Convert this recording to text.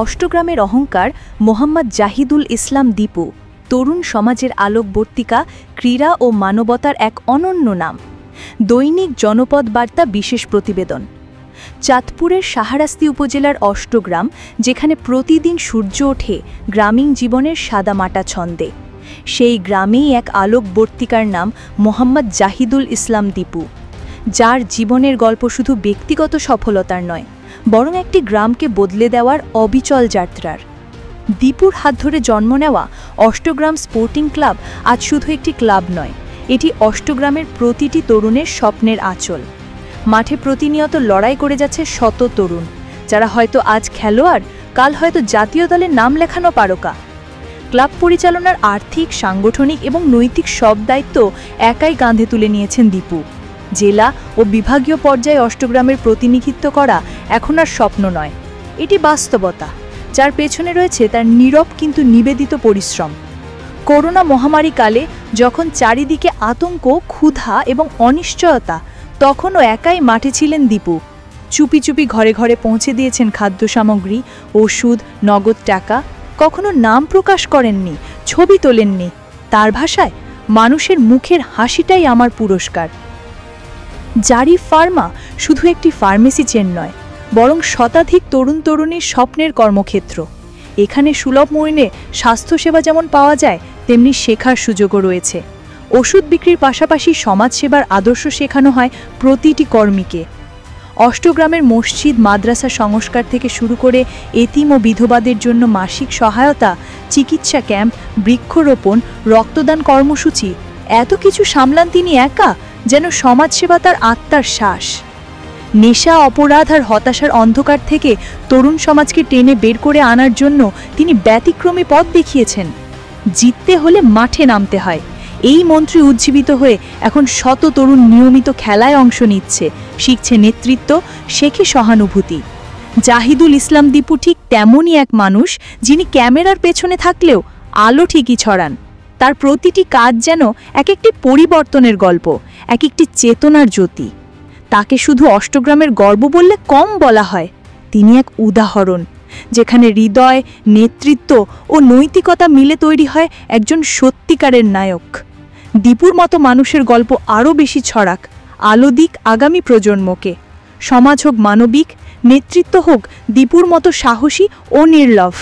অষ্টগ্রামের অহংকার মোহাম্মদ জাহিদুল ইসলাম দীপু, তরুণ সমাজের আলোকবর্তিকা, ক্রীড়া ও মানবতার এক অনন্য নাম। দৈনিক জনপদ বার্তা বিশেষ প্রতিবেদন। চাঁদপুরের শাহরাস্তি উপজেলার অষ্টগ্রাম, যেখানে প্রতিদিন সূর্য ওঠে গ্রামীণ জীবনের সাদামাটা ছন্দে, সেই গ্রামেই এক আলোকবর্তিকার নাম মোহাম্মদ জাহিদুল ইসলাম দীপু, যার জীবনের গল্প শুধু ব্যক্তিগত সফলতার নয়, বরং একটি গ্রামকে বদলে দেওয়ার অবিচল যাত্রার। দীপুর হাত ধরে জন্ম নেওয়া অষ্টগ্রাম স্পোর্টিং ক্লাব আজ শুধু একটি ক্লাব নয়, এটি অষ্টগ্রামের প্রতিটি তরুণের স্বপ্নের আঁচল। মাঠে প্রতিনিয়ত লড়াই করে যাচ্ছে শত তরুণ, যারা হয়তো আজ খেলোয়াড়, কাল হয়তো জাতীয় দলের নাম লেখানো পারকা। ক্লাব পরিচালনার আর্থিক, সাংগঠনিক এবং নৈতিক সব দায়িত্ব একাই কাঁধে তুলে নিয়েছেন দীপু। জেলা ও বিভাগীয় পর্যায়ে অষ্টগ্রামের প্রতিনিধিত্ব করা এখন আর স্বপ্ন নয়, এটি বাস্তবতা, যার পেছনে রয়েছে তার নীরব কিন্তু নিবেদিত পরিশ্রম। করোনা মহামারীকালে যখন চারিদিকে আতঙ্ক, ক্ষুধা এবং অনিশ্চয়তা, তখনও একাই মাঠে ছিলেন দীপু। চুপি চুপি ঘরে ঘরে পৌঁছে দিয়েছেন খাদ্য সামগ্রী, ওষুধ, নগদ টাকা। কখনো নাম প্রকাশ করেননি, ছবি তোলেননি। তার ভাষায়, মানুষের মুখের হাসিটাই আমার পুরস্কার। জারি ফার্মা শুধু একটি ফার্মেসি চেন নয়, বরং শতাধিক তরুণ তরুণীর স্বপ্নের কর্মক্ষেত্র। এখানে সুলভ মূল্যে স্বাস্থ্যসেবা যেমন পাওয়া যায়, তেমনি শেখার সুযোগও রয়েছে। ওষুধ বিক্রির পাশাপাশি সমাজসেবার আদর্শ শেখানো হয় প্রতিটি কর্মীকে। অষ্টগ্রামের মসজিদ, মাদ্রাসা সংস্কার থেকে শুরু করে এতিম ও বিধবাদের জন্য মাসিক সহায়তা, চিকিৎসা ক্যাম্প, বৃক্ষরোপণ, রক্তদান কর্মসূচি, এত কিছু সামলান তিনি একা, যেন সমাজসেবা তার আত্মার শ্বাস। নেশা, অপরাধ আর হতাশার অন্ধকার থেকে তরুণ সমাজকে টেনে বের করে আনার জন্য তিনি ব্যতিক্রমী পথ দেখিয়েছেন। জিততে হলে মাঠে নামতে হয়, এই মন্ত্রে উজ্জীবিত হয়ে এখন শত তরুণ নিয়মিত খেলায় অংশ নিচ্ছে, শিখছে নেতৃত্ব, শেখে সহানুভূতি। জাহিদুল ইসলাম দীপু ঠিক তেমনই এক মানুষ, যিনি ক্যামেরার পেছনে থাকলেও আলো ঠিকই ছড়ান। তার প্রতিটি কাজ যেন এক একটি পরিবর্তনের গল্প, এক একটি চেতনার জ্যোতি। তাকে শুধু অষ্টগ্রামের গর্ব বললে কম বলা হয়, তিনি এক উদাহরণ, যেখানে হৃদয়, নেতৃত্ব ও নৈতিকতা মিলে তৈরি হয় একজন সত্যিকারের নায়ক। দীপুর মতো মানুষের গল্প আরও বেশি ছড়াক, আলো দিক আগামী প্রজন্মকে। সমাজ হোক মানবিক, নেতৃত্ব হোক দীপুর মতো সাহসী ও নির্লভ।